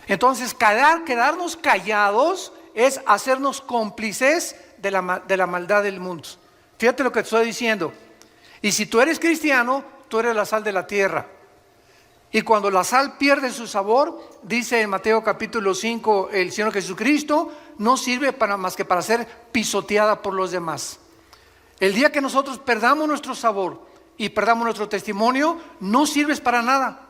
Entonces, quedarnos callados es hacernos cómplices de la maldad del mundo. Fíjate lo que te estoy diciendo. Y si tú eres cristiano, tú eres la sal de la tierra. Y cuando la sal pierde su sabor, dice en Mateo capítulo 5 el Señor Jesucristo, no sirve más que para ser pisoteada por los demás. El día que nosotros perdamos nuestro sabor y perdamos nuestro testimonio, no sirves para nada.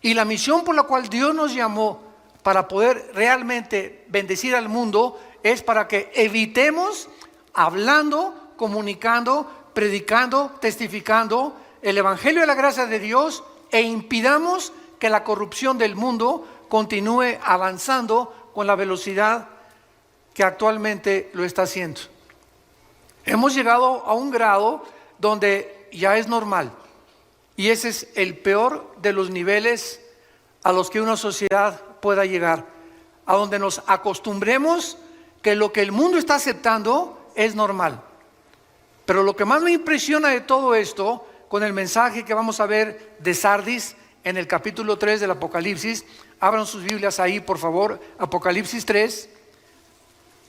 Y la misión por la cual Dios nos llamó para poder realmente bendecir al mundo es para que evitemos hablando, comunicando, predicando, testificando el Evangelio de la gracia de Dios e impidamos que la corrupción del mundo continúe avanzando con la velocidad que actualmente lo está haciendo. Hemos llegado a un grado donde ya es normal, y ese es el peor de los niveles a los que una sociedad pueda llegar, a donde nos acostumbremos que lo que el mundo está aceptando es normal. Pero lo que más me impresiona de todo esto, con el mensaje que vamos a ver de Sardis en el capítulo 3 del Apocalipsis, abran sus Biblias ahí por favor, Apocalipsis 3.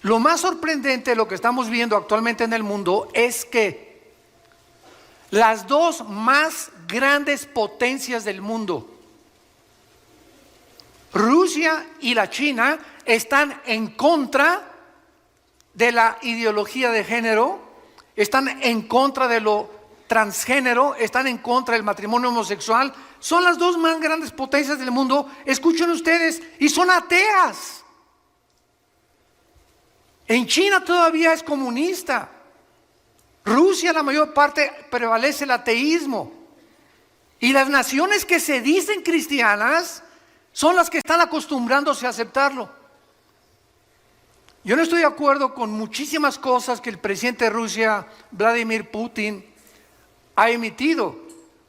Lo más sorprendente de lo que estamos viendo actualmente en el mundo es que las dos más grandes potencias del mundo, Rusia y la China, están en contra de la ideología de género, están en contra de lo transgénero, están en contra del matrimonio homosexual. Son las dos más grandes potencias del mundo, escuchen ustedes, y son ateas. En China todavía es comunista. Rusia, la mayor parte, prevalece el ateísmo. Y las naciones que se dicen cristianas son las que están acostumbrándose a aceptarlo. Yo no estoy de acuerdo con muchísimas cosas que el presidente de Rusia, Vladimir Putin, ha emitido,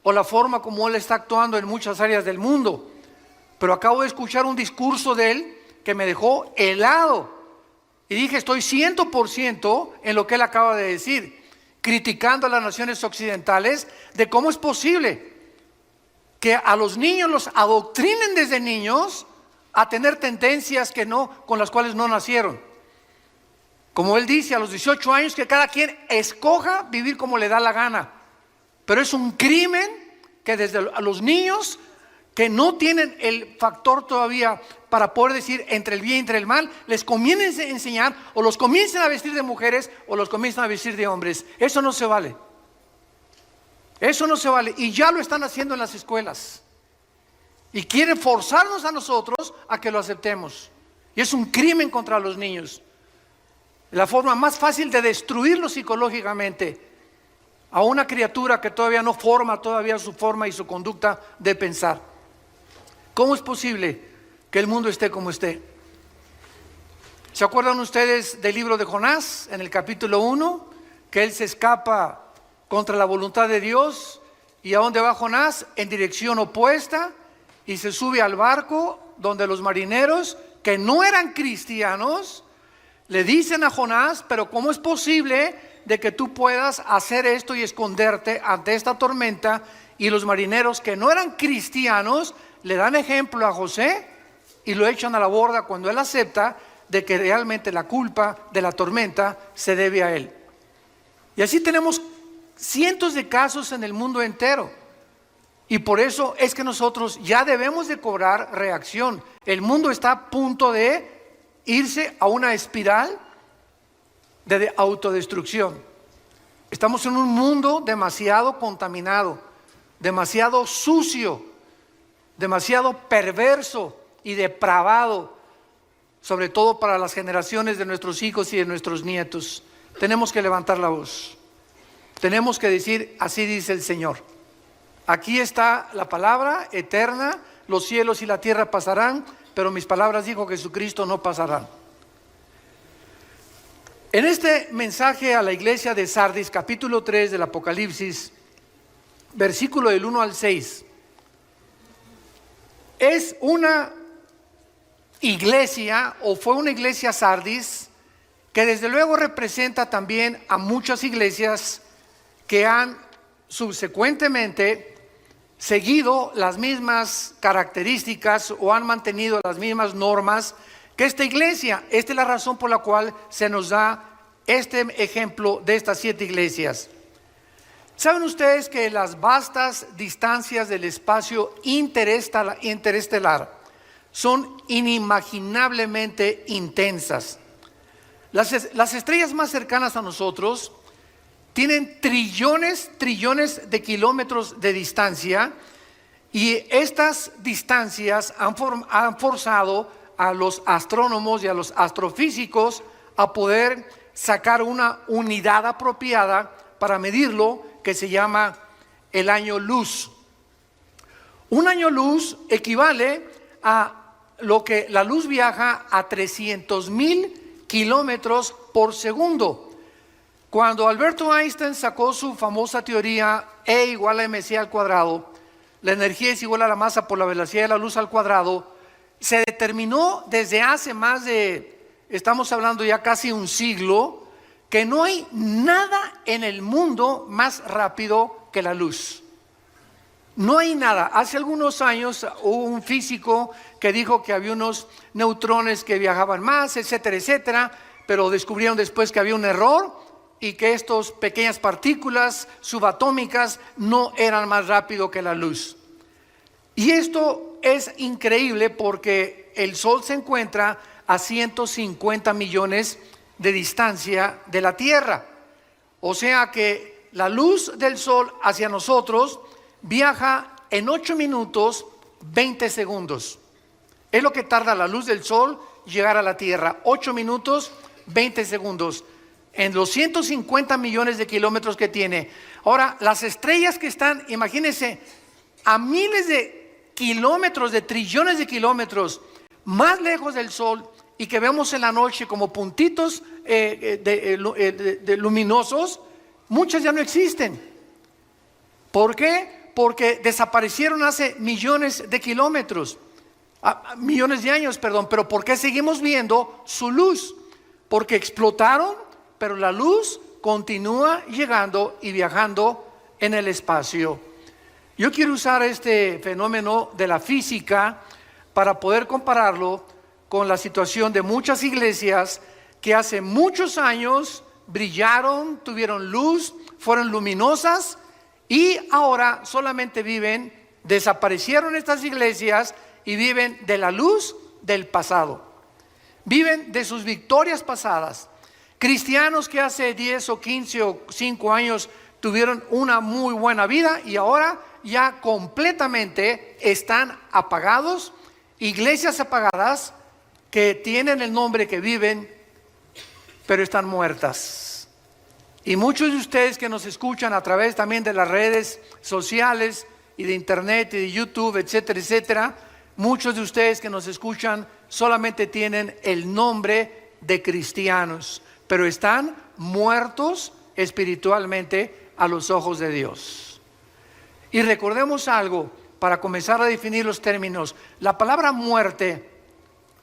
o la forma como él está actuando en muchas áreas del mundo. Pero acabo de escuchar un discurso de él que me dejó helado. Y dije, estoy 100% en lo que él acaba de decir, criticando a las naciones occidentales de cómo es posible que a los niños los adoctrinen desde niños a tener tendencias con las cuales no nacieron. Como él dice, a los 18 años que cada quien escoja vivir como le da la gana. Pero es un crimen que desde a los niños que no tienen el factor todavía para poder decir entre el bien y entre el mal, les comiencen a enseñar o los comiencen a vestir de mujeres o los comiencen a vestir de hombres. Eso no se vale. Eso no se vale. Y ya lo están haciendo en las escuelas. Y quieren forzarnos a nosotros a que lo aceptemos. Y es un crimen contra los niños. La forma más fácil de destruirlos psicológicamente a una criatura que todavía no forma todavía su forma y su conducta de pensar. ¿Cómo es posible que el mundo esté como esté? ¿Se acuerdan ustedes del libro de Jonás en el capítulo 1? Que él se escapa contra la voluntad de Dios. ¿Y a dónde va Jonás? En dirección opuesta, y se sube al barco donde los marineros que no eran cristianos le dicen a Jonás, pero ¿cómo es posible de que tú puedas hacer esto y esconderte ante esta tormenta? Y los marineros que no eran cristianos le dan ejemplo a José y lo echan a la borda cuando él acepta de que realmente la culpa de la tormenta se debe a él. Y así tenemos cientos de casos en el mundo entero. Y por eso es que nosotros ya debemos de cobrar reacción. El mundo está a punto de irse a una espiral de autodestrucción. Estamos en un mundo demasiado contaminado, demasiado sucio, demasiado perverso y depravado, sobre todo para las generaciones de nuestros hijos y de nuestros nietos. Tenemos que levantar la voz. Tenemos que decir, así dice el Señor. Aquí está la palabra eterna, los cielos y la tierra pasarán, pero mis palabras, dijo Jesucristo, no pasarán. En este mensaje a la iglesia de Sardis, capítulo 3 del Apocalipsis, versículo del 1 al 6, es una iglesia, o fue una iglesia Sardis, que desde luego representa también a muchas iglesias que han subsecuentemente seguido las mismas características o han mantenido las mismas normas que esta iglesia. Esta es la razón por la cual se nos da este ejemplo de estas 7 iglesias. ¿Saben ustedes que las vastas distancias del espacio interestelar son inimaginablemente intensas? Las estrellas más cercanas a nosotros tienen trillones de kilómetros de distancia, y estas distancias han forzado a los astrónomos y a los astrofísicos a poder sacar una unidad apropiada para medirlo, que se llama el año luz. Un año luz equivale a lo que la luz viaja a 300,000 kilómetros por segundo. Cuando Alberto Einstein sacó su famosa teoría E igual a mc al cuadrado, la energía es igual a la masa por la velocidad de la luz al cuadrado, se determinó desde hace más de, estamos hablando ya casi un siglo, que no hay nada en el mundo más rápido que la luz. No hay nada. Hace algunos años hubo un físico que dijo que había unos neutrones que viajaban más, etcétera, etcétera, pero descubrieron después que había un error y que estas pequeñas partículas subatómicas no eran más rápido que la luz. Y esto es increíble porque el Sol se encuentra a 150 millones de distancia de la Tierra. O sea que la luz del Sol hacia nosotros viaja en 8 minutos 20 segundos. Es lo que tarda la luz del Sol llegar a la Tierra. 8 minutos 20 segundos. En los 150 millones de kilómetros que tiene. Ahora, las estrellas que están, imagínense, a miles de kilómetros, de trillones de kilómetros más lejos del Sol, y que vemos en la noche como puntitos luminosos, muchas ya no existen. ¿Por qué? Porque desaparecieron hace millones de kilómetros, millones de años, perdón. Pero ¿por qué seguimos viendo su luz? Porque explotaron, pero la luz continúa llegando y viajando en el espacio. Yo quiero usar este fenómeno de la física para poder compararlo con la situación de muchas iglesias que hace muchos años brillaron, tuvieron luz, fueron luminosas, y ahora solamente desaparecieron estas iglesias y viven de la luz del pasado. Viven de sus victorias pasadas. Cristianos que hace 10 o 15 o 5 años tuvieron una muy buena vida y ahora ya completamente están apagados. Iglesias apagadas que tienen el nombre, que viven, pero están muertas. Y muchos de ustedes que nos escuchan a través también de las redes sociales y de internet y de YouTube, etcétera, etcétera, muchos de ustedes que nos escuchan solamente tienen el nombre de cristianos, pero están muertos espiritualmente a los ojos de Dios. Y recordemos algo para comenzar a definir los términos. La palabra muerte,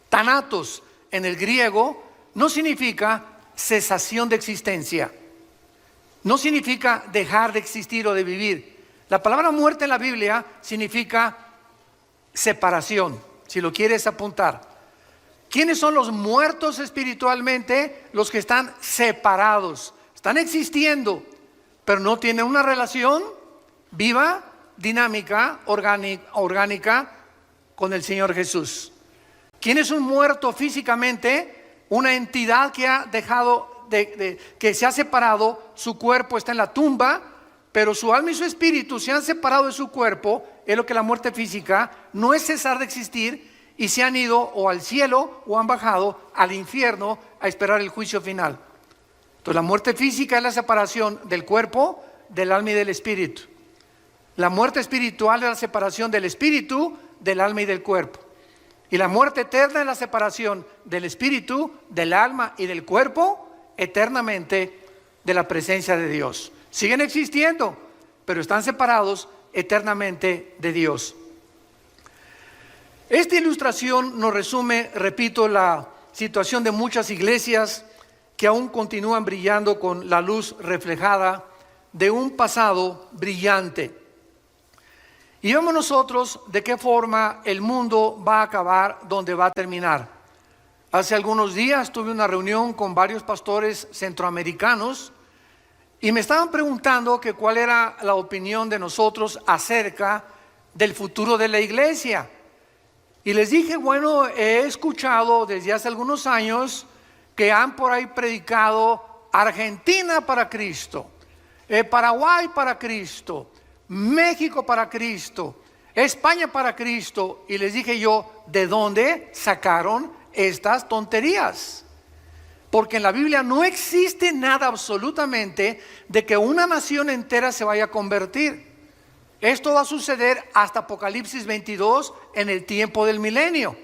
thanatos en el griego, no significa cesación de existencia, no significa dejar de existir o de vivir. La palabra muerte en la Biblia significa separación, si lo quieres apuntar. ¿Quiénes son los muertos espiritualmente? Los que están separados, están existiendo, pero no tienen una relación viva, dinámica, orgánica con el Señor Jesús. ¿Quién es un muerto físicamente? Una entidad que ha dejado, que se ha separado, su cuerpo está en la tumba, pero su alma y su espíritu se han separado de su cuerpo. Es lo que la muerte física no es cesar de existir, y se han ido o al cielo o han bajado al infierno a esperar el juicio final. Entonces la muerte física es la separación del cuerpo, del alma y del espíritu. La muerte espiritual es la separación del espíritu, del alma y del cuerpo. Y la muerte eterna es la separación del espíritu, del alma y del cuerpo eternamente de la presencia de Dios. Siguen existiendo, pero están separados eternamente de Dios. Esta ilustración nos resume, repito, la situación de muchas iglesias que aún continúan brillando con la luz reflejada de un pasado brillante. Y vemos nosotros de qué forma el mundo va a acabar, donde va a terminar. Hace algunos días tuve una reunión con varios pastores centroamericanos y me estaban preguntando que cuál era la opinión de nosotros acerca del futuro de la iglesia. Y les dije, bueno, he escuchado desde hace algunos años que han por ahí predicado Argentina para Cristo, Paraguay para Cristo, México para Cristo, España para Cristo. Y les dije yo, ¿de dónde sacaron estas tonterías? Porque en la Biblia no existe nada absolutamente de que una nación entera se vaya a convertir. Esto va a suceder hasta Apocalipsis 22 en el tiempo del milenio.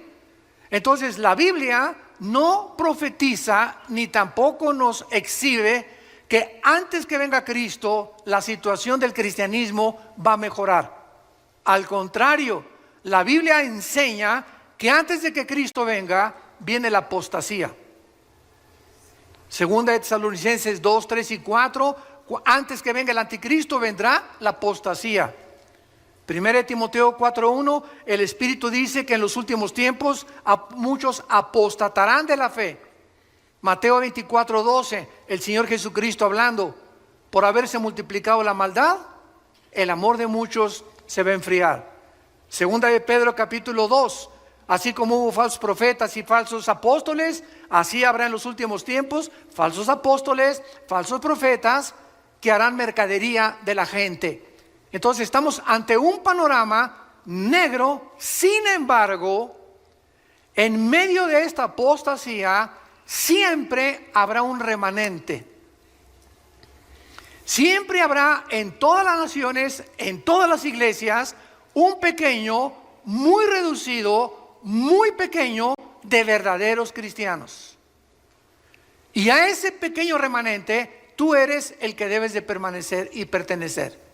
Entonces la Biblia no profetiza ni tampoco nos exhibe que antes que venga Cristo la situación del cristianismo va a mejorar. Al contrario, la Biblia enseña que antes de que Cristo venga viene la apostasía. Segunda de Tesalonicenses 2, 3 y 4, antes que venga el anticristo vendrá la apostasía. Primera de Timoteo 4:1, el Espíritu dice que en los últimos tiempos muchos apostatarán de la fe. Mateo 24:12, el Señor Jesucristo hablando, por haberse multiplicado la maldad, el amor de muchos se va a enfriar. Segunda de Pedro capítulo 2, así como hubo falsos profetas y falsos apóstoles, así habrá en los últimos tiempos falsos apóstoles, falsos profetas que harán mercadería de la gente. Entonces estamos ante un panorama negro. Sin embargo, en medio de esta apostasía siempre habrá un remanente. Siempre habrá en todas las naciones, en todas las iglesias, un pequeño, muy reducido, muy pequeño de verdaderos cristianos. Y a ese pequeño remanente tú eres el que debes de permanecer y pertenecer.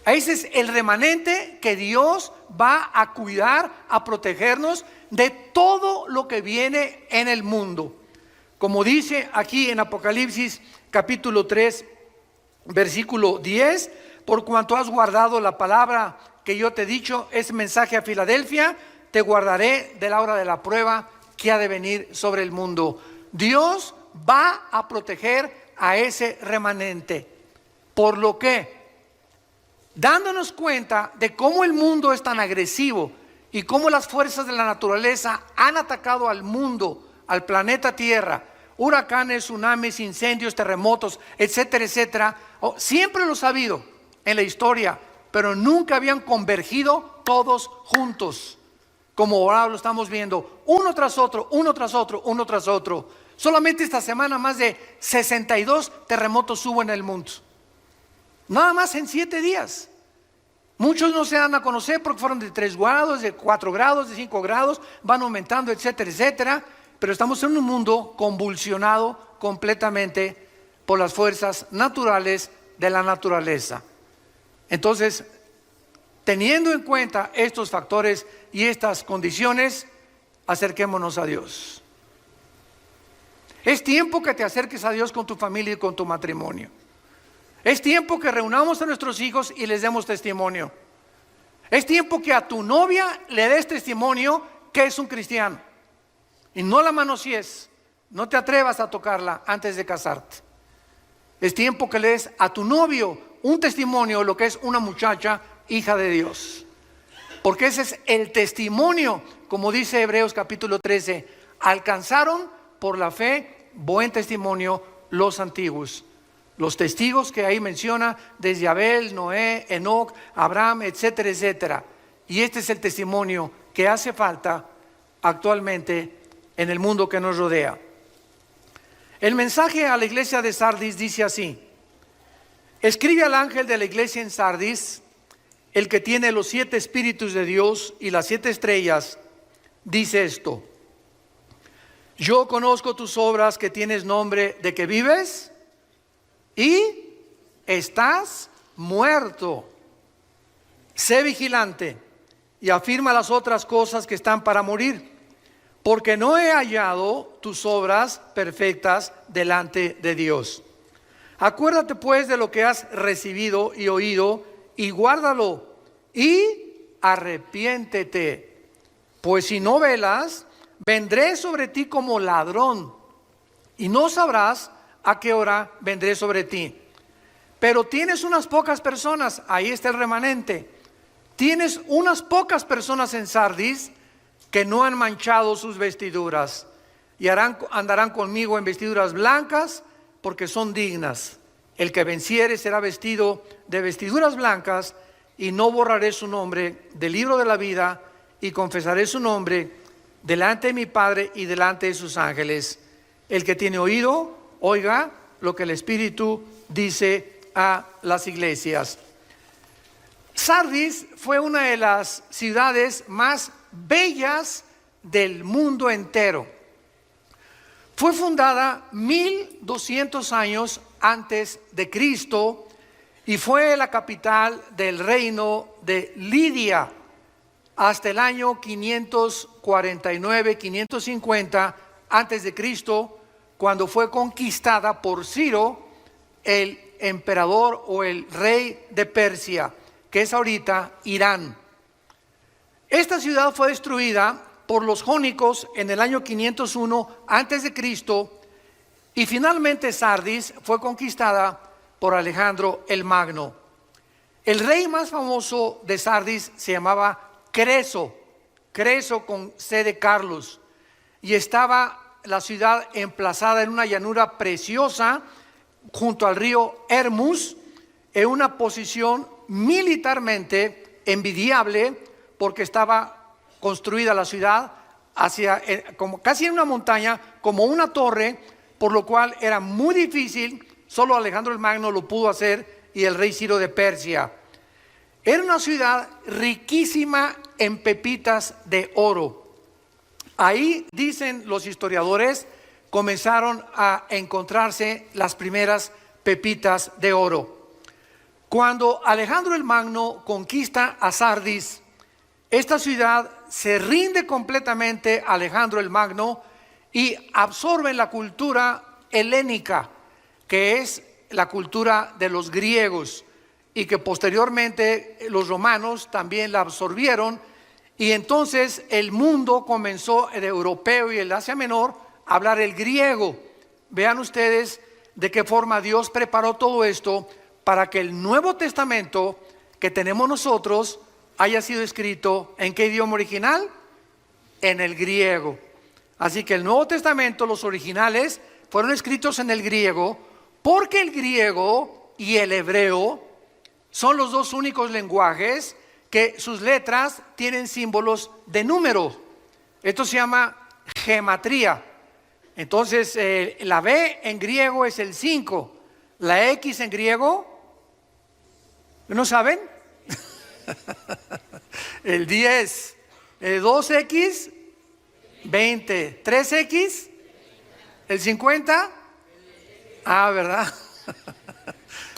Ese es el remanente que Dios va a cuidar, a protegernos de todo lo que viene en el mundo. Como dice aquí en Apocalipsis capítulo 3, versículo 10, por cuanto has guardado la palabra que yo te he dicho, es mensaje a Filadelfia, te guardaré de la hora de la prueba que ha de venir sobre el mundo. Dios va a proteger a ese remanente. Por lo que, dándonos cuenta de cómo el mundo es tan agresivo y cómo las fuerzas de la naturaleza han atacado al mundo, al planeta Tierra, huracanes, tsunamis, incendios, terremotos, etcétera, etcétera, siempre los ha habido en la historia, pero nunca habían convergido todos juntos, como ahora lo estamos viendo, uno tras otro, uno tras otro, uno tras otro. Solamente esta semana más de 62 terremotos hubo en el mundo. Nada más en 7 días. Muchos no se dan a conocer porque fueron de 3 grados, de 4 grados, de 5 grados, van aumentando, etcétera, etcétera. Pero estamos en un mundo convulsionado completamente por las fuerzas naturales de la naturaleza. Entonces, teniendo en cuenta estos factores y estas condiciones, acerquémonos a Dios. Es tiempo que te acerques a Dios con tu familia y con tu matrimonio. Es tiempo que reunamos a nuestros hijos y les demos testimonio. Es tiempo que a tu novia le des testimonio que es un cristiano. Y no la manosees, no te atrevas a tocarla antes de casarte. Es tiempo que le des a tu novio un testimonio de lo que es una muchacha hija de Dios. Porque ese es el testimonio, como dice Hebreos capítulo 13, alcanzaron por la fe buen testimonio los antiguos. Los testigos que ahí menciona, desde Abel, Noé, Enoc, Abraham, etcétera, etcétera. Y este es el testimonio que hace falta actualmente en el mundo que nos rodea. El mensaje a la iglesia de Sardis dice así: escribe al ángel de la iglesia en Sardis, el que tiene los 7 espíritus de Dios y las 7 estrellas, dice esto: yo conozco tus obras, que tienes nombre de que vives y estás muerto. Sé vigilante y afirma las otras cosas que están para morir, porque no he hallado tus obras perfectas delante de Dios. Acuérdate pues de lo que has recibido y oído, y guárdalo, y arrepiéntete, pues si no velas, vendré sobre ti como ladrón y no sabrás a qué hora vendré sobre ti. Pero tienes unas pocas personas, ahí está el remanente. Tienes unas pocas personas en Sardis que no han manchado sus vestiduras y andarán conmigo en vestiduras blancas porque son dignas. El que venciere será vestido de vestiduras blancas y no borraré su nombre del libro de la vida y confesaré su nombre delante de mi Padre y delante de sus ángeles. El que tiene oído, oiga lo que el Espíritu dice a las iglesias. Sardis fue una de las ciudades más bellas del mundo entero. Fue fundada 1200 años antes de Cristo y fue la capital del reino de Lidia hasta el año 549-550 antes de Cristo, cuando fue conquistada por Ciro, el emperador o el rey de Persia, que es ahorita Irán. Esta ciudad fue destruida por los jónicos en el año 501 antes de Cristo y finalmente Sardis fue conquistada por Alejandro el Magno. El rey más famoso de Sardis se llamaba Creso con C de Carlos, y estaba la ciudad emplazada en una llanura preciosa junto al río Hermus, en una posición militarmente envidiable porque estaba construida la ciudad como casi en una montaña, como una torre, por lo cual era muy difícil. Solo Alejandro el Magno lo pudo hacer y el rey Ciro de Persia. Era una ciudad riquísima en pepitas de oro. Ahí, dicen los historiadores, comenzaron a encontrarse las primeras pepitas de oro. Cuando Alejandro el Magno conquista a Sardis, esta ciudad se rinde completamente a Alejandro el Magno y absorbe la cultura helénica, que es la cultura de los griegos, y que posteriormente los romanos también la absorbieron, y entonces el mundo comenzó, el europeo y el Asia Menor, a hablar el griego. Vean ustedes de qué forma Dios preparó todo esto para que el Nuevo Testamento que tenemos nosotros haya sido escrito ¿en qué idioma original? En el griego. Así que el Nuevo Testamento, los originales, fueron escritos en el griego, porque el griego y el hebreo son los dos únicos lenguajes que sus letras tienen símbolos de número. Esto se llama gematría. Entonces la B en griego es el 5, la X en griego, ¿no saben? El 10, 2X, 20, 3X, el 50. Ah, ¿verdad?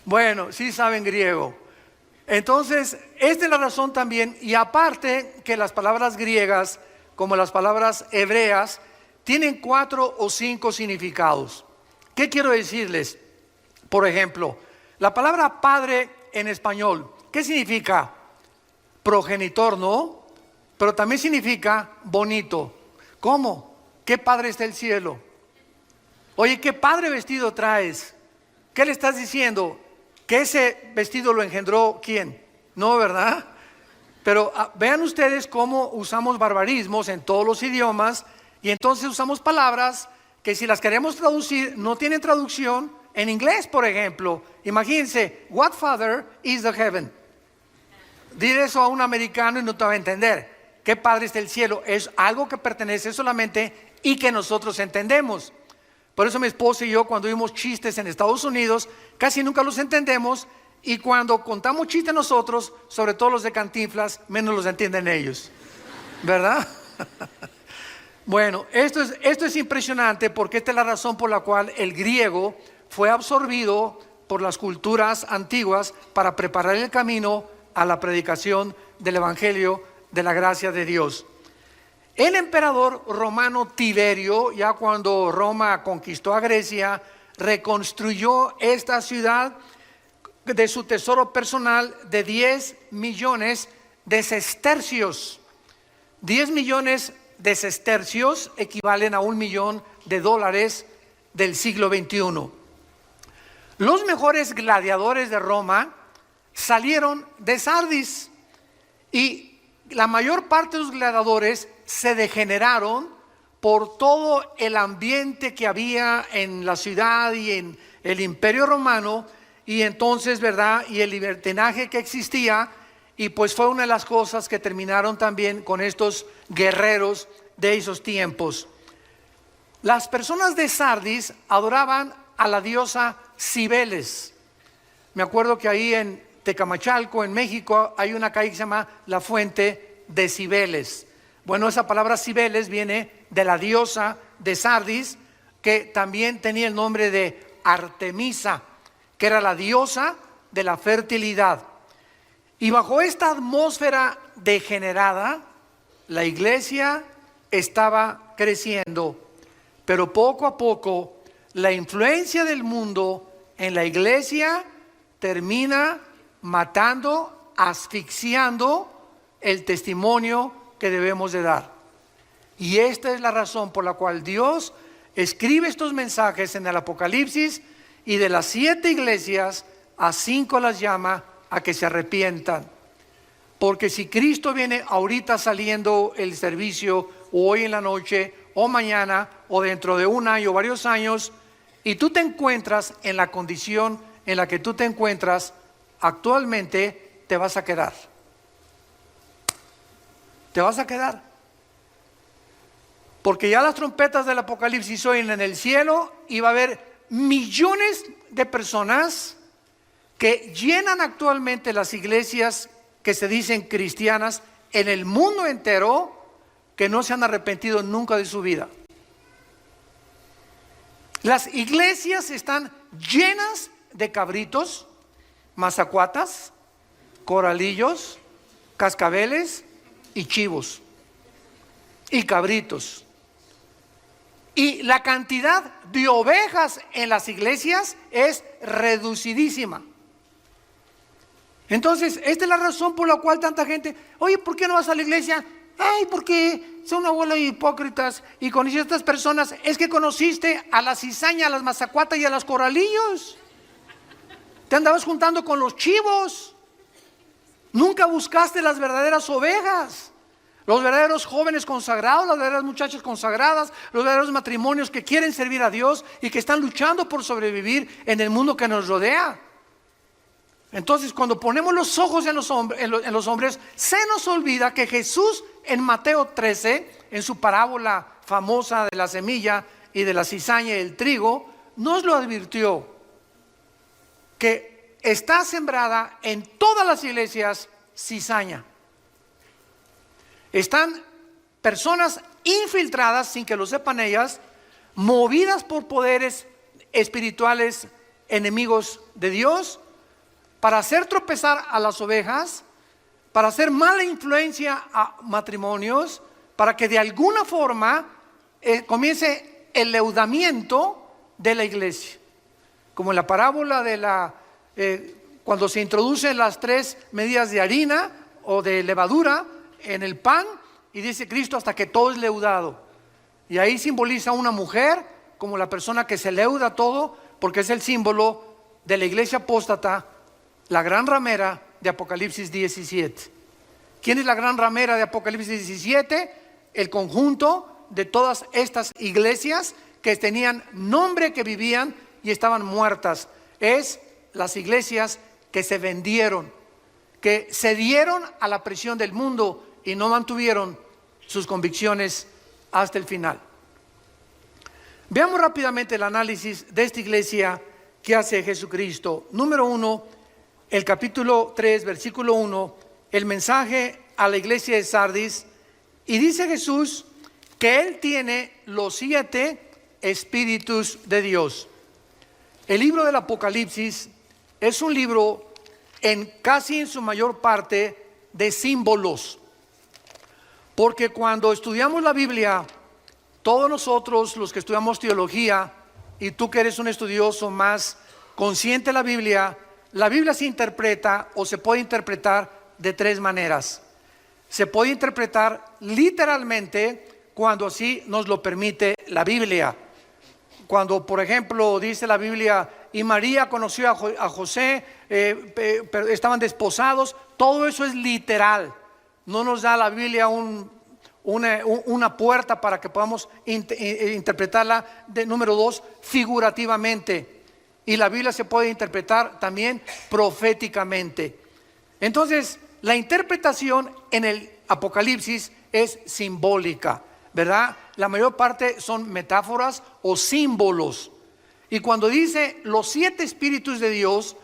Bueno, sí saben griego. Entonces, esta es la razón también, y aparte que las palabras griegas, como las palabras hebreas, tienen 4 o 5 significados. ¿Qué quiero decirles? Por ejemplo, la palabra padre en español, ¿qué significa? Progenitor, ¿no? Pero también significa bonito. ¿Cómo? ¿Qué padre está el cielo? Oye, ¿qué padre vestido traes? ¿Qué le estás diciendo? ¿Que ese vestido lo engendró quién? No, ¿verdad? Pero vean ustedes cómo usamos barbarismos en todos los idiomas, y entonces usamos palabras que si las queremos traducir no tienen traducción. En inglés, por ejemplo, imagínense, what father is the heaven? Dile eso a un americano y no te va a entender. ¿Qué padre está el cielo? Es algo que pertenece solamente y que nosotros entendemos. Por eso mi esposa y yo, cuando vimos chistes en Estados Unidos, casi nunca los entendemos, y cuando contamos chistes nosotros, sobre todo los de Cantinflas, menos los entienden ellos, ¿verdad? Bueno, esto es impresionante, porque esta es la razón por la cual el griego fue absorbido por las culturas antiguas para preparar el camino a la predicación del Evangelio de la gracia de Dios. El emperador romano Tiberio, ya cuando Roma conquistó a Grecia, reconstruyó esta ciudad de su tesoro personal de 10 millones de sestercios. 10 millones de sestercios equivalen a $1 millón del siglo XXI. Los mejores gladiadores de Roma salieron de Sardis y la mayor parte de los gladiadores se degeneraron por todo el ambiente que había en la ciudad y en el Imperio Romano, y entonces, ¿verdad? Y el libertinaje que existía, y pues fue una de las cosas que terminaron también con estos guerreros de esos tiempos. Las personas de Sardis adoraban a la diosa Cibeles. Me acuerdo que ahí en Tecamachalco, en México, hay una calle que se llama La Fuente de Cibeles. Bueno, esa palabra Cibeles viene de la diosa de Sardis, que también tenía el nombre de Artemisa, que era la diosa de la fertilidad. Y bajo esta atmósfera degenerada, la iglesia estaba creciendo, pero poco a poco la influencia del mundo en la iglesia termina matando, asfixiando el testimonio que debemos de dar. Y esta es la razón por la cual Dios escribe estos mensajes en el Apocalipsis, y de las 7 iglesias a 5 las llama a que se arrepientan. Porque si Cristo viene ahorita saliendo el servicio, o hoy en la noche, o mañana, o dentro de un año o varios años, y tú te encuentras en la condición en la que tú te encuentras actualmente, te vas a quedar. Te vas a quedar. Porque ya las trompetas del Apocalipsis oyen en el cielo, y va a haber millones de personas que llenan actualmente las iglesias que se dicen cristianas en el mundo entero, que no se han arrepentido nunca de su vida. Las iglesias están llenas de cabritos, mazacuatas, coralillos, cascabeles y chivos y cabritos. Y la cantidad de ovejas en las iglesias es reducidísima. Entonces, esta es la razón por la cual tanta gente, oye, ¿por qué no vas a la iglesia? Ay, porque son una bola de hipócritas y conociste a estas personas. Es que conociste a la cizaña, a las mazacuatas y a los coralillos. Te andabas juntando con los chivos. Nunca buscaste las verdaderas ovejas. Los verdaderos jóvenes consagrados, las verdaderas muchachas consagradas, los verdaderos matrimonios que quieren servir a Dios y que están luchando por sobrevivir en el mundo que nos rodea. Entonces, cuando ponemos los ojos en los hombres, se nos olvida que Jesús en Mateo 13, en su parábola famosa de la semilla y de la cizaña y el trigo, nos lo advirtió, que está sembrada en todas las iglesias cizaña. Están personas infiltradas, sin que lo sepan ellas, movidas por poderes espirituales enemigos de Dios, para hacer tropezar a las ovejas, para hacer mala influencia a matrimonios, para que de alguna forma comience el leudamiento de la iglesia. Como en la parábola de cuando se introducen las 3 medidas de harina o de levadura en el pan, y dice Cristo hasta que todo es leudado. Y ahí simboliza a una mujer como la persona que se leuda todo, porque es el símbolo de la iglesia apóstata, la gran ramera de Apocalipsis 17. ¿Quién es la gran ramera de Apocalipsis 17? El conjunto de todas estas iglesias que tenían nombre, que vivían y estaban muertas. Es las iglesias que se vendieron, que cedieron a la presión del mundo y no mantuvieron sus convicciones hasta el final. Veamos rápidamente el análisis de esta iglesia que hace Jesucristo. Número 1, el capítulo 3, versículo 1, el mensaje a la iglesia de Sardis. Y dice Jesús que Él tiene los 7 espíritus de Dios. El libro del Apocalipsis es un libro casi en su mayor parte de símbolos. Porque cuando estudiamos la Biblia, todos nosotros los que estudiamos teología, y tú que eres un estudioso más consciente de la Biblia se interpreta o se puede interpretar de 3 maneras. se puede interpretar literalmente cuando así nos lo permite la Biblia. Cuando, por ejemplo, dice la Biblia, y María conoció a José, pero estaban desposados, todo eso es literal. No nos da la Biblia una puerta para que podamos interpretarla, de número 2, figurativamente. Y la Biblia se puede interpretar también proféticamente. Entonces, la interpretación en el Apocalipsis es simbólica, ¿verdad? La mayor parte son metáforas o símbolos. Y cuando dice los 7 espíritus de Dios,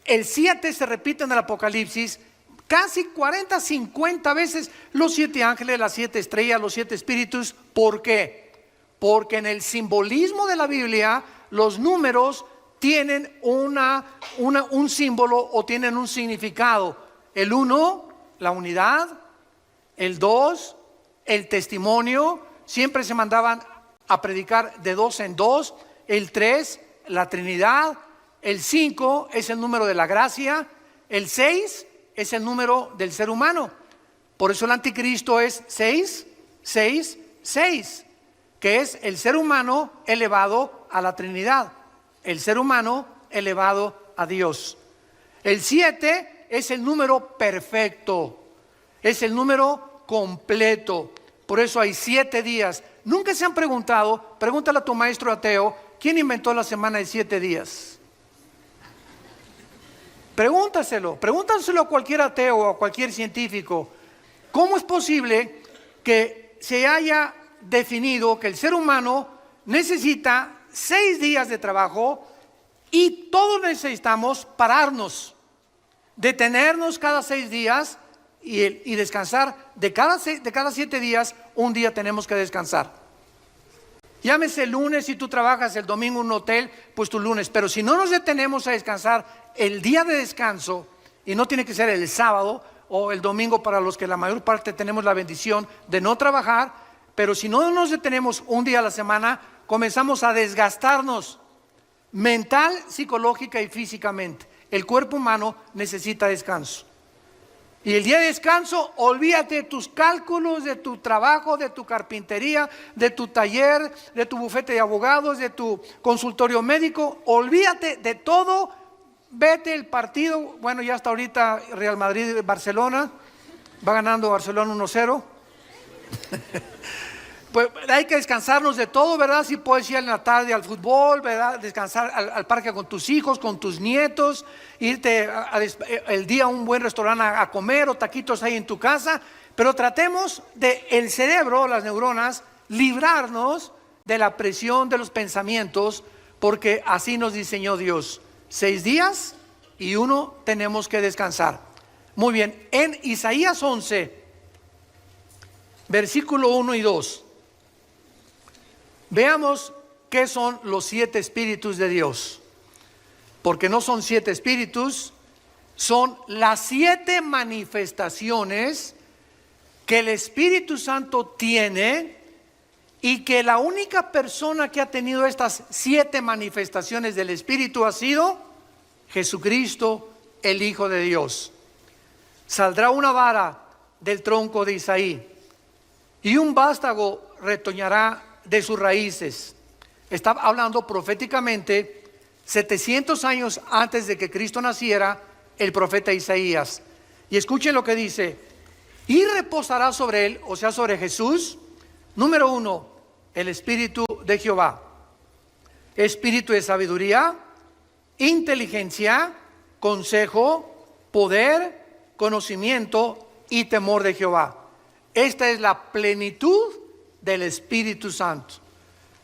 el 7 se repite en el Apocalipsis casi 40, 50 veces. Los 7 ángeles, las 7 estrellas, los 7 espíritus. ¿Por qué? Porque en el simbolismo de la Biblia, los números tienen un símbolo o tienen un significado. El 1, la unidad. El 2, el testimonio. Siempre se mandaban a predicar de 2 en 2. El 3, la Trinidad. El 5 es el número de la gracia. El 6 es el número del ser humano. Por eso el anticristo es 6, 6, 6, que es el ser humano elevado a la Trinidad, el ser humano elevado a Dios. El 7 es el número perfecto, es el número completo. Por eso hay 7 días. Nunca se han preguntado, pregúntale a tu maestro ateo, ¿quién inventó la semana de 7 días? Pregúntaselo a cualquier ateo o a cualquier científico. ¿Cómo es posible que se haya definido que el ser humano necesita 6 días de trabajo y todos necesitamos pararnos, detenernos cada 6 días y descansar? De cada 7 días, un día tenemos que descansar. Llámese el lunes, si tú trabajas el domingo en un hotel, pues tu lunes. Pero si no nos detenemos a descansar el día de descanso, y no tiene que ser el sábado o el domingo para los que la mayor parte tenemos la bendición de no trabajar, pero si no nos detenemos un día a la semana, comenzamos a desgastarnos mental, psicológica y físicamente. El cuerpo humano necesita descanso. Y el día de descanso, olvídate de tus cálculos, de tu trabajo, de tu carpintería, de tu taller, de tu bufete de abogados, de tu consultorio médico. Olvídate de todo. Vete el partido. Bueno, ya hasta ahorita Real Madrid-Barcelona. Va ganando Barcelona 1-0. Pues hay que descansarnos de todo, ¿verdad? Si puedes ir en la tarde al fútbol, ¿verdad? Descansar al parque con tus hijos, con tus nietos, irte el día a un buen restaurante a comer o taquitos ahí en tu casa. Pero tratemos de el cerebro, las neuronas, librarnos de la presión de los pensamientos, porque así nos diseñó Dios. 6 días y 1 tenemos que descansar. Muy bien, en Isaías 11, versículo 1 y 2. Veamos qué son los 7 espíritus de Dios. Porque no son 7 espíritus, son las 7 manifestaciones que el Espíritu Santo tiene, y que la única persona que ha tenido estas 7 manifestaciones del Espíritu ha sido Jesucristo, el Hijo de Dios. Saldrá una vara del tronco de Isaí, y un vástago retoñará de sus raíces. Está hablando proféticamente 700 años antes de que Cristo naciera el profeta Isaías. Y escuchen lo que dice: y reposará sobre él, o sea, sobre Jesús, número 1, el Espíritu de Jehová, espíritu de sabiduría, inteligencia, consejo, poder, conocimiento y temor de Jehová. Esta es la plenitud del Espíritu Santo.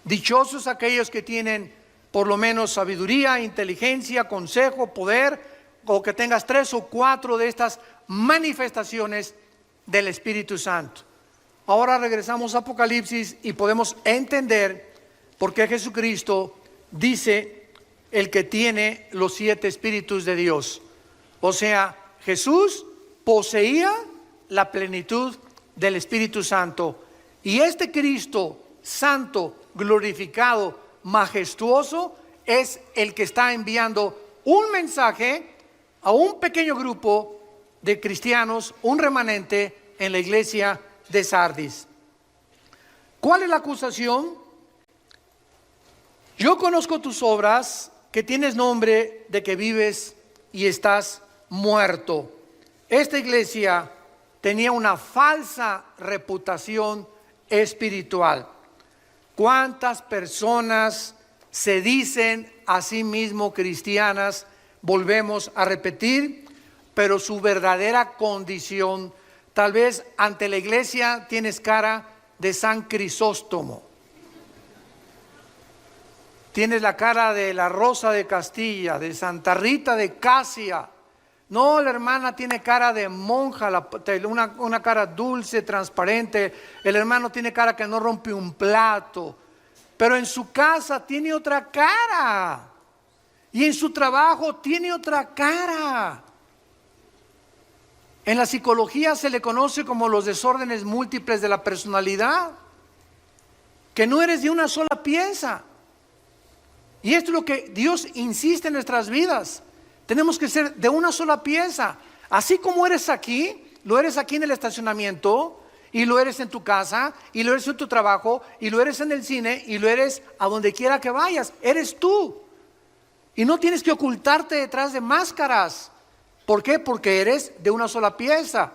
Dichosos aquellos que tienen por lo menos sabiduría, inteligencia, consejo, poder, o que tengas 3 o 4 de estas manifestaciones del Espíritu Santo. Ahora regresamos a Apocalipsis y podemos entender por qué Jesucristo dice el que tiene los 7 espíritus de Dios. O sea, Jesús poseía la plenitud del Espíritu Santo. Y este Cristo santo, glorificado, majestuoso, es el que está enviando un mensaje a un pequeño grupo de cristianos, un remanente en la iglesia de Sardis. ¿Cuál es la acusación? Yo conozco tus obras, que tienes nombre de que vives y estás muerto. Esta iglesia tenía una falsa reputación espiritual. ¿Cuántas personas se dicen a sí mismo cristianas? Volvemos a repetir, pero su verdadera condición, tal vez ante la iglesia tienes cara de San Crisóstomo. Tienes la cara de la Rosa de Castilla, de Santa Rita de Casia. No, la hermana tiene cara de monja, una cara dulce, transparente. El hermano tiene cara que no rompe un plato. Pero en su casa tiene otra cara. Y en su trabajo tiene otra cara. En la psicología se le conoce como los desórdenes múltiples de la personalidad. Que no eres de una sola pieza. Y esto es lo que Dios insiste en nuestras vidas. Tenemos que ser de una sola pieza. Así como eres aquí, lo eres aquí en el estacionamiento, y lo eres en tu casa, y lo eres en tu trabajo, y lo eres en el cine, y lo eres a donde quiera que vayas. Eres tú. Y no tienes que ocultarte detrás de máscaras. ¿Por qué? Porque eres de una sola pieza.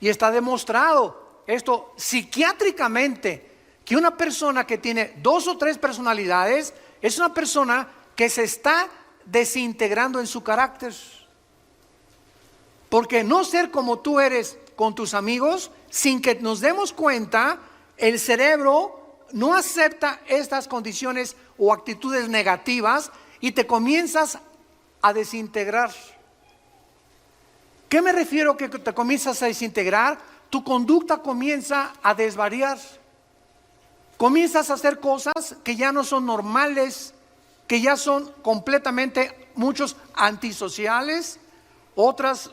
Y está demostrado esto psiquiátricamente, que una persona que tiene 2 o 3 personalidades es una persona que se está desintegrando en su carácter. Porque no ser como tú eres con tus amigos, sin que nos demos cuenta, el cerebro no acepta estas condiciones o actitudes negativas y te comienzas a desintegrar. ¿Qué me refiero que te comienzas a desintegrar? Tu conducta comienza a desvariar. Comienzas a hacer cosas que ya no son normales, que ya son completamente, muchos antisociales, otras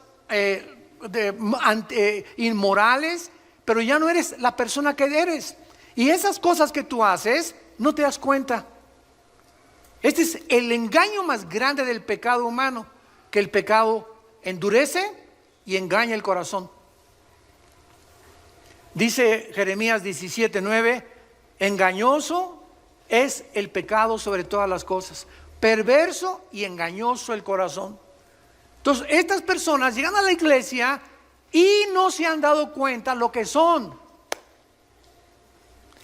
inmorales, pero ya no eres la persona que eres. Y esas cosas que tú haces, no te das cuenta. Este es el engaño más grande del pecado humano, que el pecado endurece y engaña el corazón. Dice Jeremías 17:9, engañoso es el pecado sobre todas las cosas, perverso y engañoso el corazón. Entonces, estas personas llegan a la iglesia y no se han dado cuenta lo que son.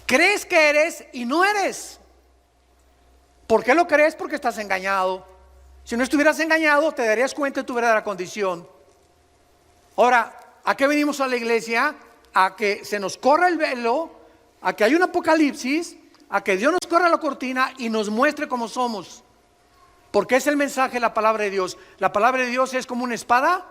Crees que eres y no eres. ¿Por qué lo crees? Porque estás engañado. Si no estuvieras engañado, te darías cuenta de tu verdadera condición. Ahora, ¿a qué venimos a la iglesia? A que se nos corra el velo, a que haya un apocalipsis, a que Dios nos corra la cortina y nos muestre cómo somos. Porque es el mensaje de la palabra de Dios. La palabra de Dios es como una espada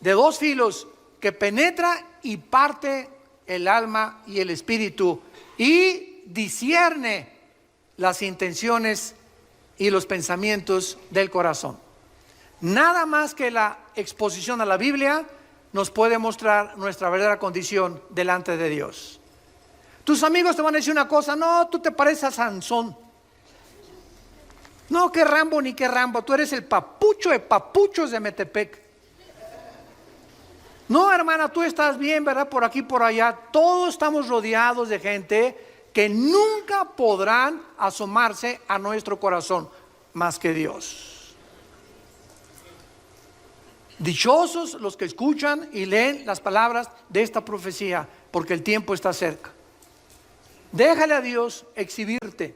de 2 filos que penetra y parte el alma y el espíritu y discierne las intenciones y los pensamientos del corazón. Nada más que la exposición a la Biblia nos puede mostrar nuestra verdadera condición delante de Dios. Tus amigos te van a decir una cosa: no, tú te pareces a Sansón. No, que Rambo ni que Rambo, tú eres el papucho de papuchos de Metepec. No, hermana, tú estás bien, ¿verdad? Por aquí, por allá. Todos estamos rodeados de gente que nunca podrán asomarse a nuestro corazón más que Dios. Dichosos los que escuchan y leen las palabras de esta profecía, porque el tiempo está cerca. Déjale a Dios exhibirte,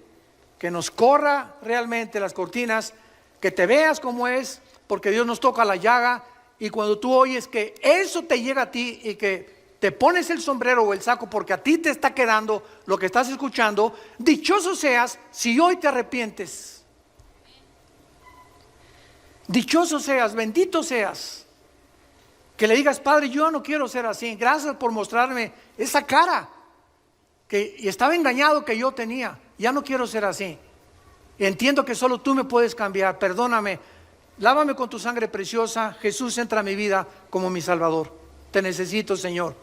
que nos corra realmente las cortinas, que te veas como es, porque Dios nos toca la llaga. Y cuando tú oyes que eso te llega a ti y que te pones el sombrero o el saco porque a ti te está quedando lo que estás escuchando, dichoso seas si hoy te arrepientes. Dichoso seas, bendito seas, que le digas: Padre, yo no quiero ser así, gracias por mostrarme esa cara que estaba engañado que yo tenía, ya no quiero ser así. Entiendo que solo tú me puedes cambiar, perdóname, lávame con tu sangre preciosa. Jesús, entra a mi vida como mi Salvador, te necesito, Señor.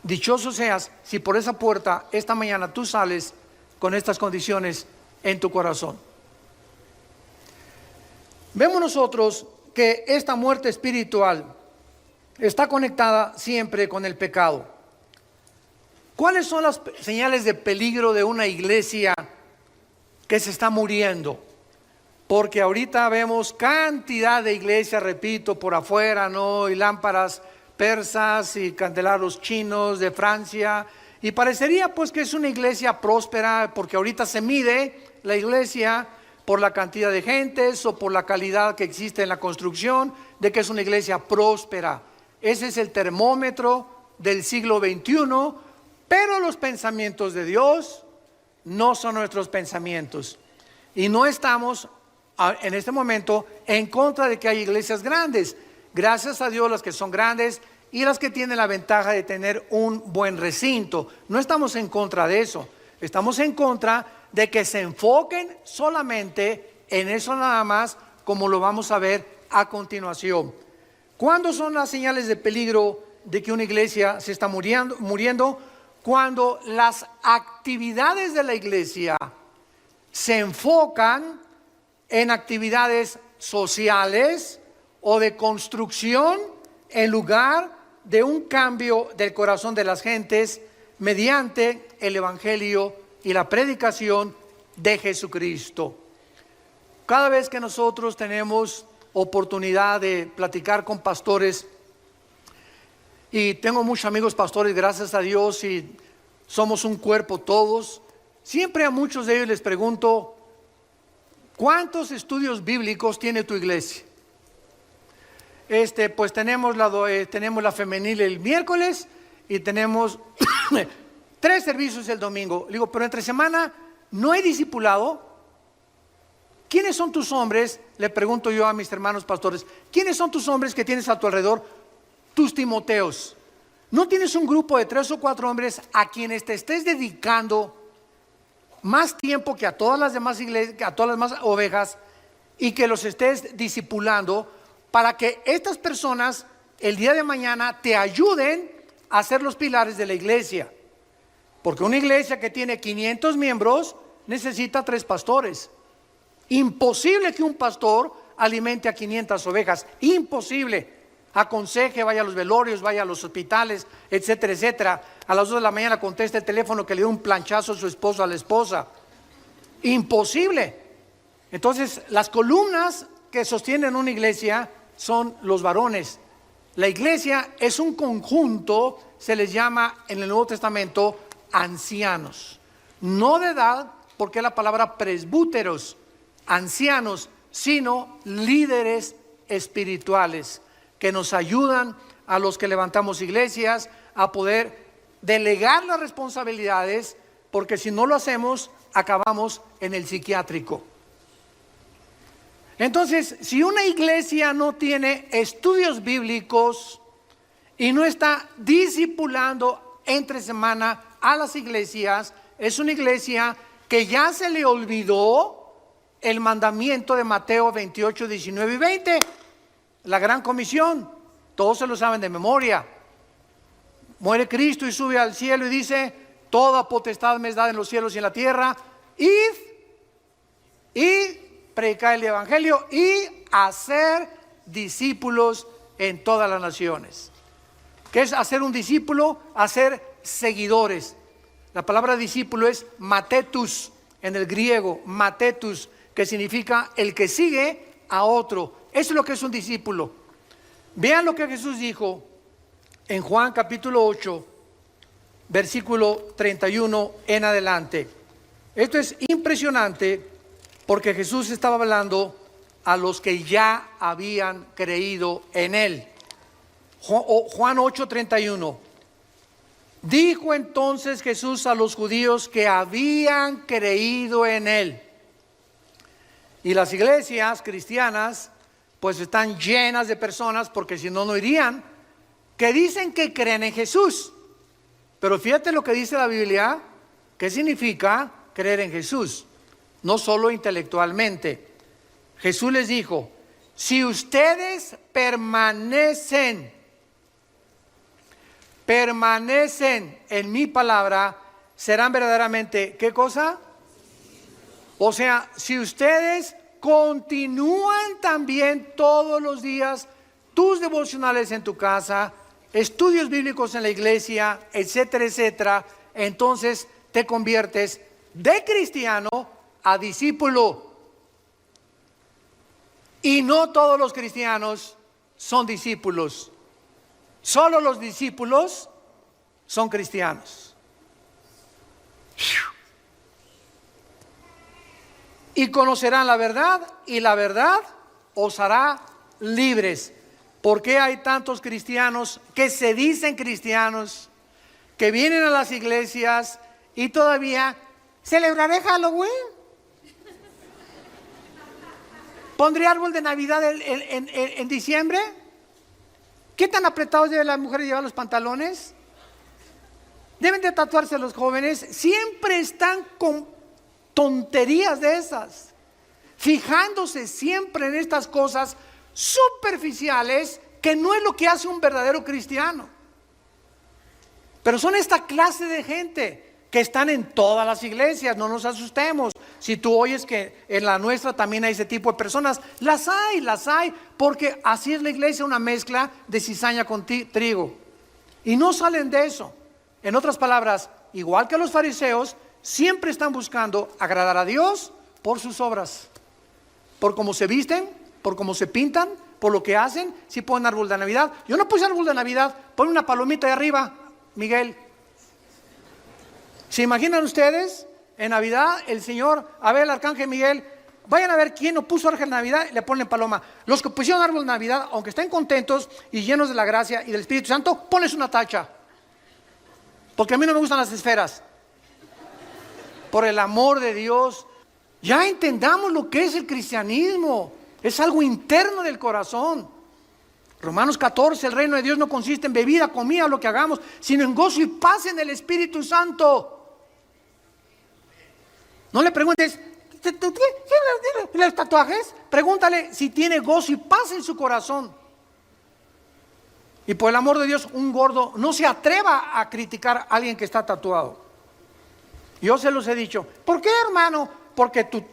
Dichoso seas si por esa puerta esta mañana tú sales con estas condiciones en tu corazón. Vemos nosotros que esta muerte espiritual está conectada siempre con el pecado. ¿Cuáles son las señales de peligro de una iglesia que se está muriendo? Porque ahorita vemos cantidad de iglesias, repito, por afuera, ¿no? Y lámparas persas y candelabros chinos de Francia. Y parecería pues que es una iglesia próspera, porque ahorita se mide la iglesia por la cantidad de gentes o por la calidad que existe en la construcción, de que es una iglesia próspera. Ese es el termómetro del siglo XXI, pero los pensamientos de Dios no son nuestros pensamientos. Y no estamos en este momento en contra de que hay iglesias grandes. Gracias a Dios las que son grandes y las que tienen la ventaja de tener un buen recinto. No estamos en contra de eso. Estamos en contra de que se enfoquen solamente en eso nada más, como lo vamos a ver a continuación. ¿Cuándo son las señales de peligro de que una iglesia se está muriendo? Cuando las actividades de la iglesia se enfocan en actividades sociales o de construcción en lugar de un cambio del corazón de las gentes mediante el evangelio y la predicación de Jesucristo. Cada vez que nosotros tenemos oportunidad de platicar con pastores, y tengo muchos amigos pastores, gracias a Dios, y somos un cuerpo todos, siempre a muchos de ellos les pregunto: ¿cuántos estudios bíblicos tiene tu iglesia? Pues tenemos la femenil el miércoles y tenemos 3 servicios el domingo. Le digo, pero entre semana no hay discipulado. ¿Quiénes son tus hombres? Le pregunto yo a mis hermanos pastores, ¿quiénes son tus hombres que tienes a tu alrededor? Tus Timoteos. ¿No tienes un grupo de 3 o 4 hombres a quienes te estés dedicando más tiempo que a todas las demás iglesias, que a todas las demás ovejas, y que los estés discipulando para que estas personas el día de mañana te ayuden a ser los pilares de la iglesia? Porque una iglesia que tiene 500 miembros necesita 3 pastores. Imposible que un pastor alimente a 500 ovejas, imposible. Aconseje, vaya a los velorios, vaya a los hospitales, etcétera, etcétera. A las 2 de la mañana contesta el teléfono que le dio un planchazo a su esposo, a la esposa. Imposible. Entonces, las columnas que sostienen una iglesia son los varones. La iglesia es un conjunto, se les llama en el Nuevo Testamento ancianos. No de edad, porque es la palabra presbúteros, ancianos, sino líderes espirituales que nos ayudan a los que levantamos iglesias a poder delegar las responsabilidades, porque si no lo hacemos, acabamos en el psiquiátrico. Entonces, si una iglesia no tiene estudios bíblicos y no está discipulando entre semana a las iglesias, es una iglesia que ya se le olvidó el mandamiento de Mateo 28, 19 y 20, la gran comisión. Todos se lo saben de memoria. Muere Cristo y sube al cielo y dice: toda potestad me es dada en los cielos y en la tierra. Id y predicar el evangelio y hacer discípulos en todas las naciones. ¿Qué es hacer un discípulo? Hacer seguidores. La palabra discípulo es matetus en el griego, matetus, que significa el que sigue a otro. Eso es lo que es un discípulo. Vean lo que Jesús dijo en Juan capítulo 8, versículo 31 en adelante. Esto es impresionante porque Jesús estaba hablando a los que ya habían creído en Él. Juan 8, 31. Dijo entonces Jesús a los judíos que habían creído en Él. Y las iglesias cristianas pues están llenas de personas, porque si no, no irían, que dicen que creen en Jesús. Pero fíjate lo que dice la Biblia. ¿Qué significa creer en Jesús? No solo intelectualmente. Jesús les dijo: si ustedes permanecen en mi palabra, serán verdaderamente, ¿qué cosa? O sea, si ustedes continúan también todos los días tus devocionales en tu casa, estudios bíblicos en la iglesia, etcétera, etcétera, entonces te conviertes de cristiano a discípulo. Y no todos los cristianos son discípulos. Solo los discípulos son cristianos. Y conocerán la verdad, y la verdad os hará libres. ¿Por qué hay tantos cristianos que se dicen cristianos, que vienen a las iglesias y todavía celebraré Halloween? ¿Pondré árbol de Navidad en diciembre? ¿Qué tan apretados deben las mujeres llevar los pantalones? ¿Deben de tatuarse los jóvenes? Siempre están con tonterías de esas, fijándose siempre en estas cosas superficiales que no es lo que hace un verdadero cristiano. Pero son esta clase de gente que están en todas las iglesias. No nos asustemos si tú oyes que en la nuestra también hay ese tipo de personas. Las hay, porque así es la iglesia, una mezcla de cizaña con trigo, y no salen de eso. En otras palabras, igual que los fariseos, siempre están buscando agradar a Dios por sus obras, por cómo se visten, por cómo se pintan, por lo que hacen. Si ponen árbol de Navidad, yo no puse árbol de Navidad, pon una palomita de arriba, Miguel. ¿Se imaginan ustedes? En Navidad el Señor, a ver, el arcángel Miguel, vayan a ver quién no puso árbol de Navidad y le ponen paloma. Los que pusieron árbol de Navidad, aunque estén contentos y llenos de la gracia y del Espíritu Santo, ponles una tacha, porque a mí no me gustan las esferas. Por el amor de Dios, ya entendamos lo que es el cristianismo. Es algo interno del corazón. Romanos 14, el reino de Dios no consiste en bebida, comida, lo que hagamos, sino en gozo y paz en el Espíritu Santo. No le preguntes, ¿tiene los tatuajes? Pregúntale si tiene gozo y paz en su corazón. Y por el amor de Dios, un gordo no se atreva a criticar a alguien que está tatuado. Yo se los he dicho. ¿Por qué, hermano? Porque tú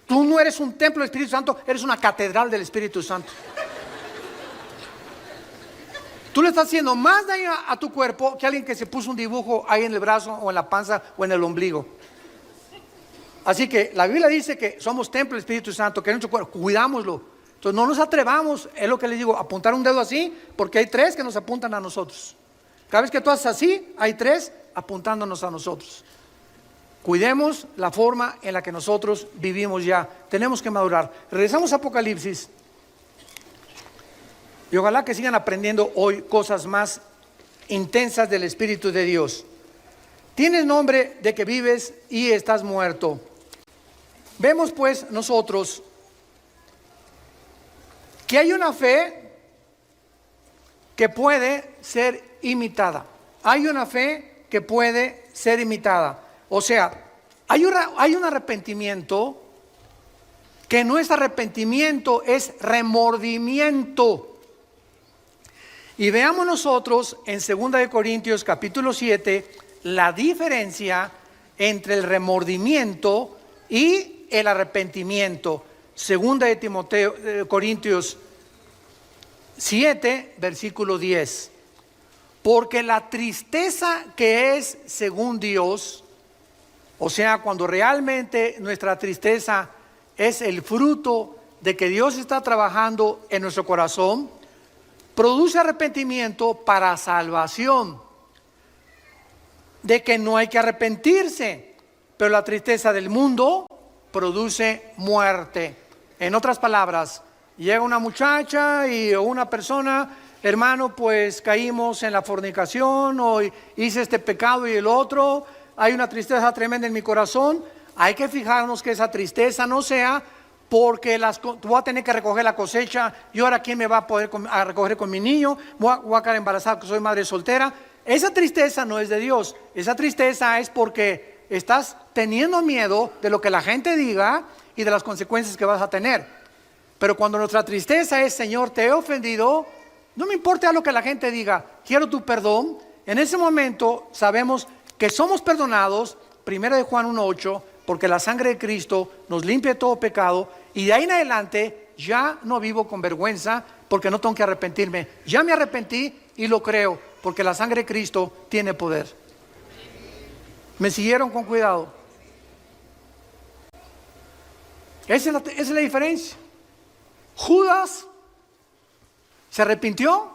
no eres un templo del Espíritu Santo, eres una catedral del Espíritu Santo. Tú le estás haciendo más daño a tu cuerpo que alguien que se puso un dibujo ahí en el brazo o en la panza o en el ombligo. Así que la Biblia dice que somos templo del Espíritu Santo, que es nuestro cuerpo, cuidámoslo. Entonces no nos atrevamos, es lo que les digo, apuntar un dedo así, porque hay tres que nos apuntan a nosotros. Cada vez que tú haces así, hay tres apuntándonos a nosotros. Cuidemos la forma en la que nosotros vivimos ya. Tenemos que madurar. Regresamos a Apocalipsis. Y ojalá que sigan aprendiendo hoy cosas más intensas del Espíritu de Dios. Tienes nombre de que vives y estás muerto. Vemos pues nosotros que hay una fe que puede ser imitada. Hay una fe que puede ser imitada. O sea, hay un arrepentimiento que no es arrepentimiento, es remordimiento. Y veamos nosotros en 2 Corintios capítulo 7 la diferencia entre el remordimiento y el arrepentimiento. 2 Corintios 7, versículo 10. Porque la tristeza que es según Dios, o sea, cuando realmente nuestra tristeza es el fruto de que Dios está trabajando en nuestro corazón, produce arrepentimiento para salvación, de que no hay que arrepentirse, pero la tristeza del mundo produce muerte. En otras palabras, llega una muchacha o una persona, hermano, pues caímos en la fornicación o hice este pecado y el otro, hay una tristeza tremenda en mi corazón. Hay que fijarnos que esa tristeza no sea porque voy a tener que recoger la cosecha y ahora quién me va a poder a recoger con mi niño, voy a quedar embarazada, que soy madre soltera. Esa tristeza no es de Dios. Esa tristeza es porque estás teniendo miedo de lo que la gente diga y de las consecuencias que vas a tener. Pero cuando nuestra tristeza es, Señor, te he ofendido, no me importa lo que la gente diga, quiero tu perdón. En ese momento sabemos que somos perdonados, 1 Juan 1:8, porque la sangre de Cristo nos limpia de todo pecado, y de ahí en adelante ya no vivo con vergüenza, porque no tengo que arrepentirme. Ya me arrepentí y lo creo, porque la sangre de Cristo tiene poder. ¿Me siguieron con cuidado? Esa es la diferencia. Judas se arrepintió.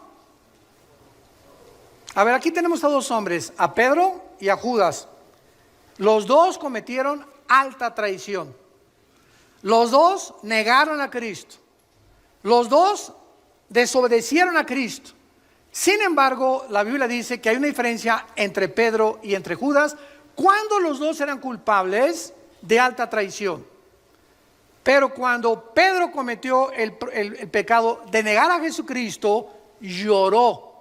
A ver, aquí tenemos a dos hombres, a Pedro y a Judas. Los dos cometieron alta traición. Los dos negaron a Cristo. Los dos desobedecieron a Cristo. Sin embargo, la Biblia dice que hay una diferencia entre Pedro y entre Judas cuando los dos eran culpables de alta traición. Pero cuando Pedro cometió el pecado de negar a Jesucristo, lloró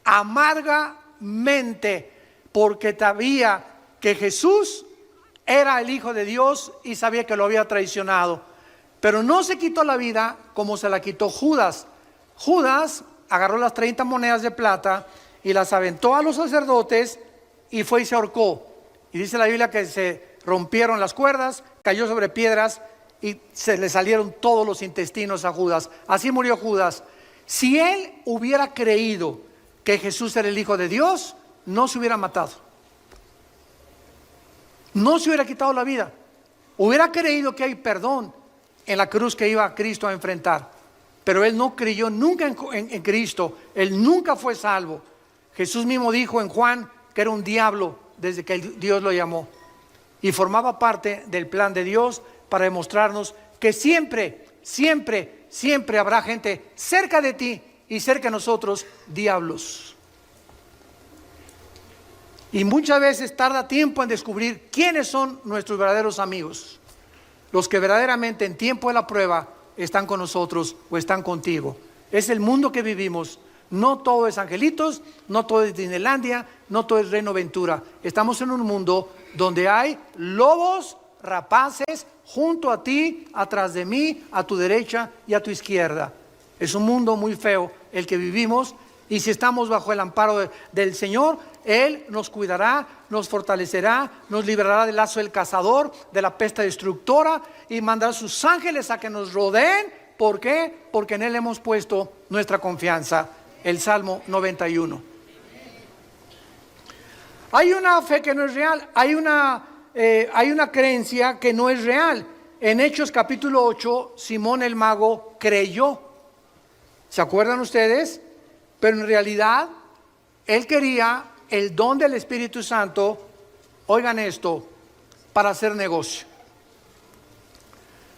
amargamente porque sabía que Jesús era el Hijo de Dios y sabía que lo había traicionado. Pero no se quitó la vida como se la quitó Judas. Judas agarró las 30 monedas de plata y las aventó a los sacerdotes y fue y se ahorcó. Y dice la Biblia que se rompieron las cuerdas, cayó sobre piedras y se le salieron todos los intestinos a Judas. Así murió Judas. Si él hubiera creído que Jesús era el Hijo de Dios, no se hubiera matado. No se hubiera quitado la vida. Hubiera creído que hay perdón en la cruz que iba Cristo a enfrentar. Pero él no creyó nunca en Cristo. Él nunca fue salvo. Jesús mismo dijo en Juan que era un diablo desde que Dios lo llamó. Y formaba parte del plan de Dios para demostrarnos que siempre, siempre, siempre habrá gente cerca de ti y cerca de nosotros, diablos. Y muchas veces tarda tiempo en descubrir quiénes son nuestros verdaderos amigos. Los que verdaderamente en tiempo de la prueba están con nosotros o están contigo. Es el mundo que vivimos. No todo es angelitos, no todo es Disneylandia, no todo es Reino Ventura. Estamos en un mundo donde hay lobos rapaces junto a ti, atrás de mí, a tu derecha y a tu izquierda. Es un mundo muy feo el que vivimos, y si estamos bajo el amparo del Señor, Él nos cuidará, nos fortalecerá, nos librará del lazo del cazador, de la peste destructora, y mandará sus ángeles a que nos rodeen. ¿Por qué? Porque en Él hemos puesto nuestra confianza. El Salmo 91. Hay una fe que no es real, hay una creencia que no es real. En Hechos capítulo 8, Simón el mago creyó. ¿Se acuerdan ustedes? Pero en realidad, él quería el don del Espíritu Santo, oigan esto, para hacer negocio.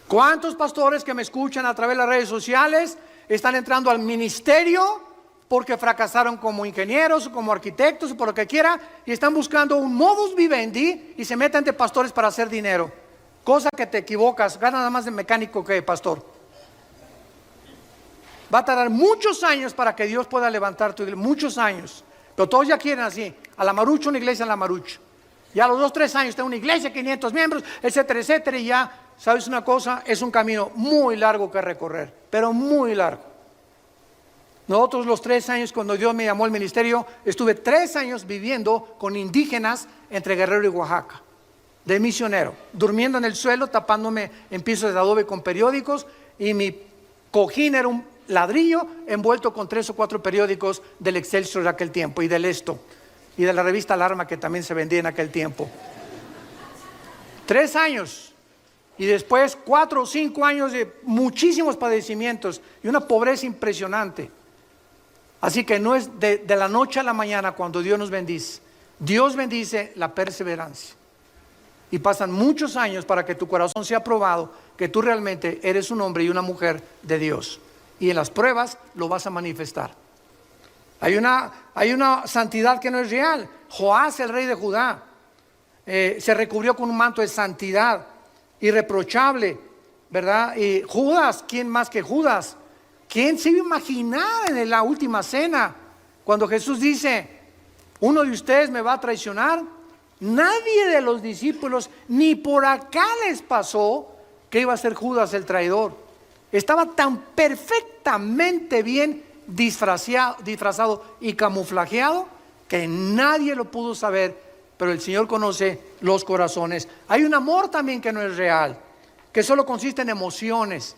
¿Cuántos pastores que me escuchan a través de las redes sociales están entrando al ministerio porque fracasaron como ingenieros, como arquitectos, o por lo que quiera, y están buscando un modus vivendi y se meten de pastores para hacer dinero? Cosa que te equivocas, gana nada más de mecánico que de pastor. Va a tardar muchos años para que Dios pueda levantar tu iglesia, muchos años. Pero todos ya quieren así, a la marucha, una iglesia a la marucha. Ya a los 2, 3 años tengo una iglesia, 500 miembros, etcétera, etcétera, y ya, ¿sabes una cosa? Es un camino muy largo que recorrer, pero muy largo. Nosotros los 3 años cuando Dios me llamó al ministerio, estuve 3 años viviendo con indígenas entre Guerrero y Oaxaca, de misionero, durmiendo en el suelo, tapándome en pisos de adobe con periódicos, y mi cojín era un ladrillo envuelto con 3 o 4 periódicos del Excelsior de aquel tiempo, y del Esto, y de la revista Alarma, que también se vendía en aquel tiempo. 3 años, y después 4 o 5 años de muchísimos padecimientos y una pobreza impresionante. Así que no es de la noche a la mañana cuando Dios nos bendice. Dios bendice la perseverancia. Y pasan muchos años para que tu corazón sea probado, que tú realmente eres un hombre y una mujer de Dios. Y en las pruebas lo vas a manifestar. Hay una santidad que no es real. Joás, el rey de Judá, se recubrió con un manto de santidad irreprochable, ¿verdad? Y Judas, ¿quién más que Judas? ¿Quién se iba a imaginar en la última cena cuando Jesús dice, uno de ustedes me va a traicionar? Nadie de los discípulos ni por acá les pasó que iba a ser Judas el traidor. Estaba tan perfectamente bien disfrazado y camuflajeado que nadie lo pudo saber, pero el Señor conoce los corazones. Hay un amor también que no es real, que solo consiste en emociones.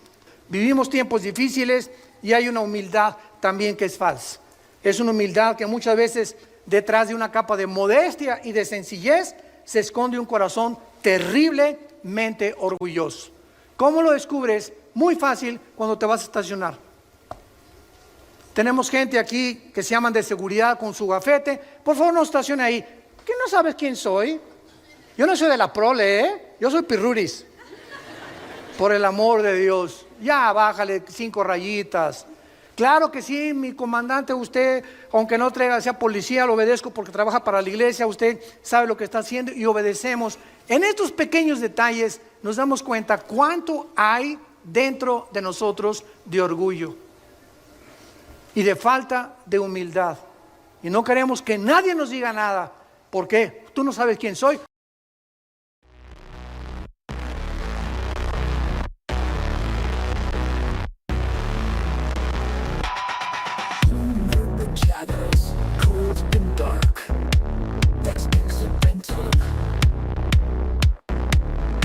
Vivimos tiempos difíciles y hay una humildad también que es falsa. Es una humildad que muchas veces detrás de una capa de modestia y de sencillez se esconde un corazón terriblemente orgulloso. ¿Cómo lo descubres? Muy fácil, cuando te vas a estacionar. Tenemos gente aquí que se llaman de seguridad con su gafete. Por favor, no estacione ahí. ¿Qué no sabes quién soy? Yo no soy de la prole, ¿eh? Yo soy Pirruris. Por el amor de Dios. Ya, bájale 5 rayitas. Claro que sí, mi comandante, usted, aunque no traiga, sea policía, lo obedezco porque trabaja para la iglesia, usted sabe lo que está haciendo y obedecemos. En estos pequeños detalles nos damos cuenta cuánto hay dentro de nosotros de orgullo y de falta de humildad. Y no queremos que nadie nos diga nada. ¿Por qué? Tú no sabes quién soy. Shadows, cold and dark. That's accidental.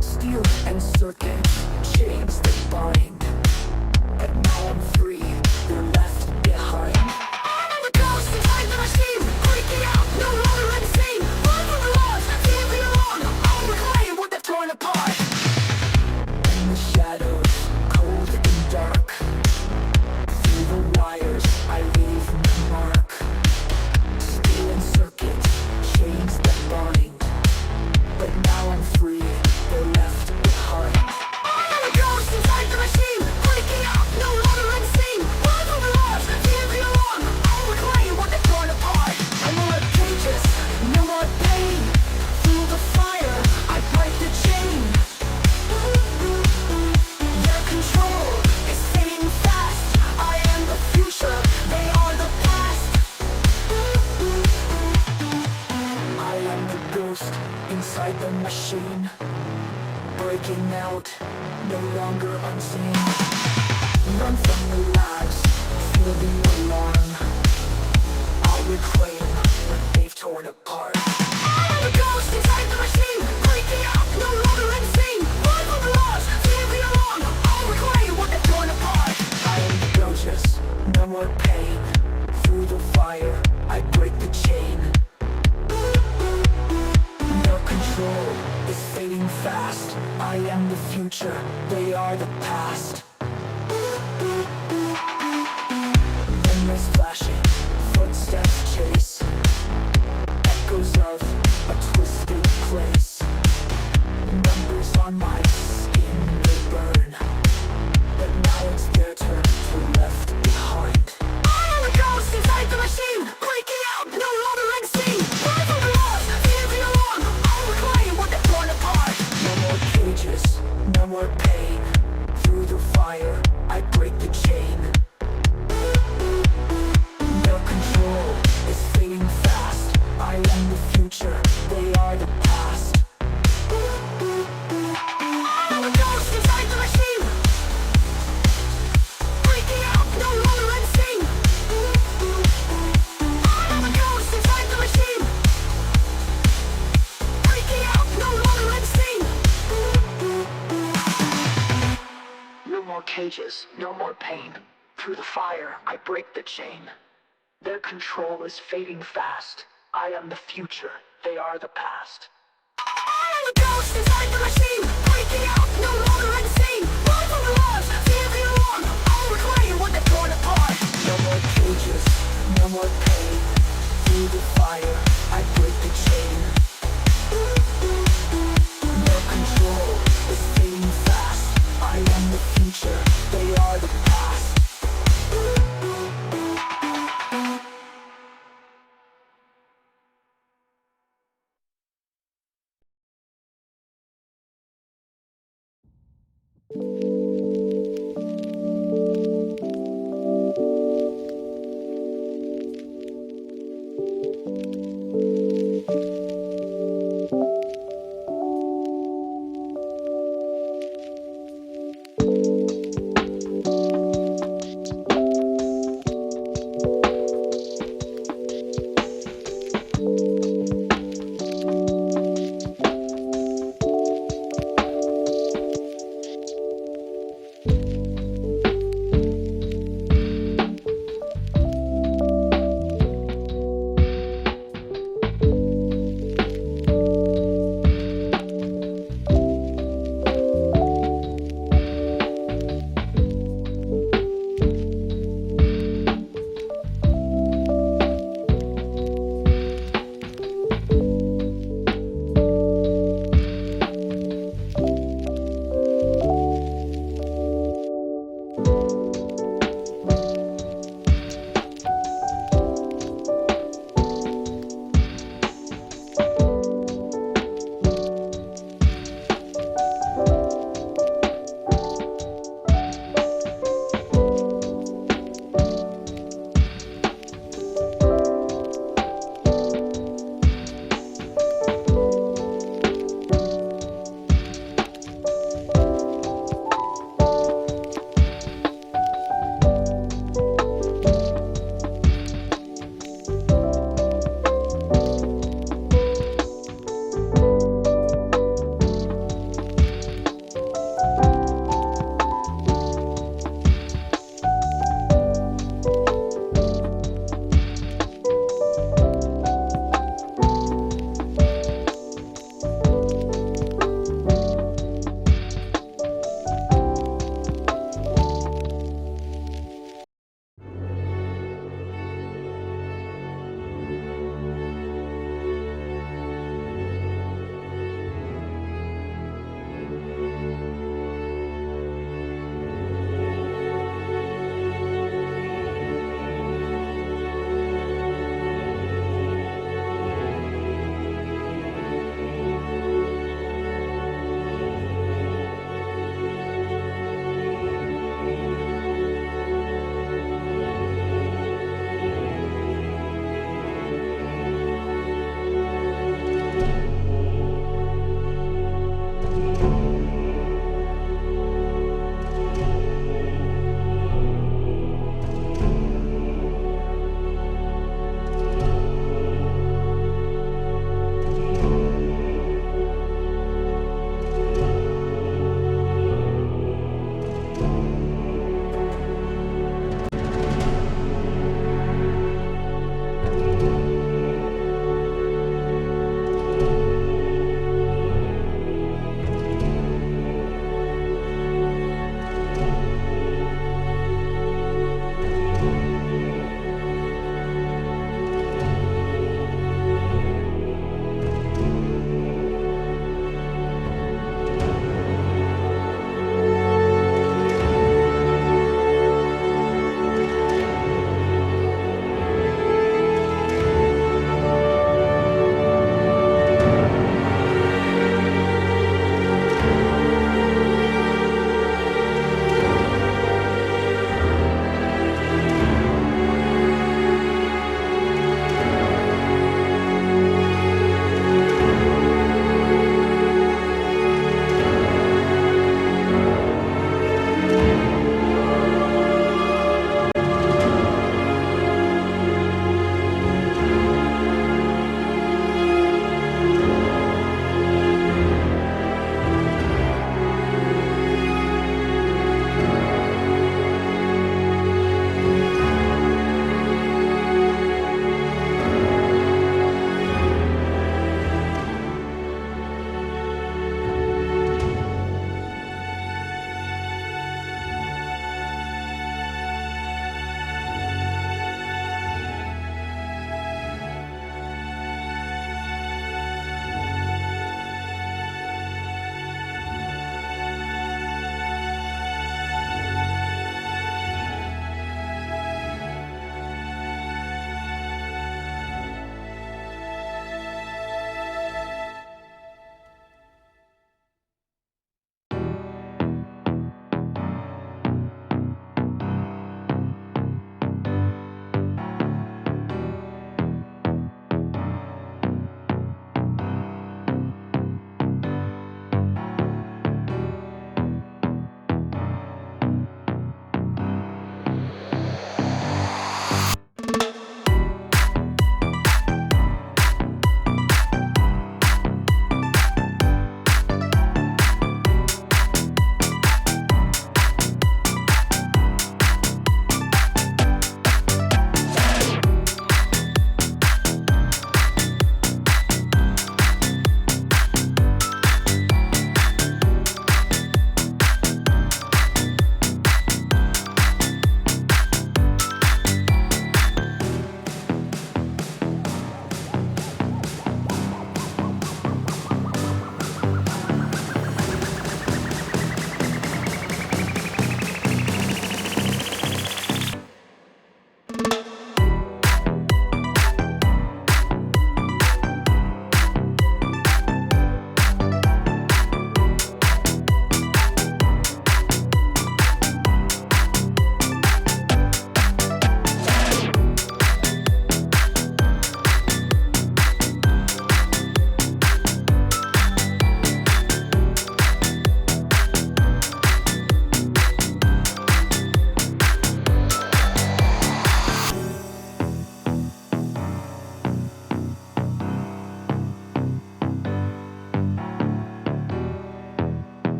Steel and circuit, chains that bind. But now I'm free, you're left behind. I'm a ghost inside the machine, freaking out, no longer unseen. Run from the laws, feel the alarm. I'll reclaim what they've torn apart. In the shadows, cold and dark. Through the wires, I leave my mark. Steel and circuit, chains that bind. But now I'm free, they're left behind. I'm a ghost inside the machine, freaking out, no longer unseen. Run from the laws, feel the alarm. I'll reclaim what they've torn apart. I'm more contagious, no more pain. Through the fire, I break the chain. Their control is fading fast. I am the future, they are the past. I am the ghost inside the machine, breaking out, no longer unseen. Run from the lies, feel the alarm. I'll reclaim what they've torn apart. I'm a ghost inside the machine, breaking out, no longer unseen. Run from the laws, feel the alarm. I'll reclaim what they've torn apart. I am the ghost, no more pain. Through the fire, I break the chain. Their control is fading fast. I am the future, they are the past. Memories flashing, footsteps chase. Echoes of a twisted place. Numbers on my skin, they burn. But now it's their turn to left behind. I am a ghost inside the machine, breaking out, no longer unseen. Run from the laws, feel the alarm. I'll reclaim what they've torn apart. No more cages, no more pain. Through the fire, I break the chain. Their control is fading fast. I am the future, they are the past. I'm a ghost inside the machine, breaking out, no longer unseen. I'm a ghost inside the machine, breaking out, no longer unseen. No more cages, no more pain. Through the fire, I break the chain. Their control is fading fast. I am the future, they are the past. I am a ghost inside the machine, breaking out, no longer unseen. Run from the laws, feel the alarm. I'll reclaim what they've torn apart. No more cages, no more pain. Through the fire, I break the chain. Their control is fading fast. I am the future, they are the past.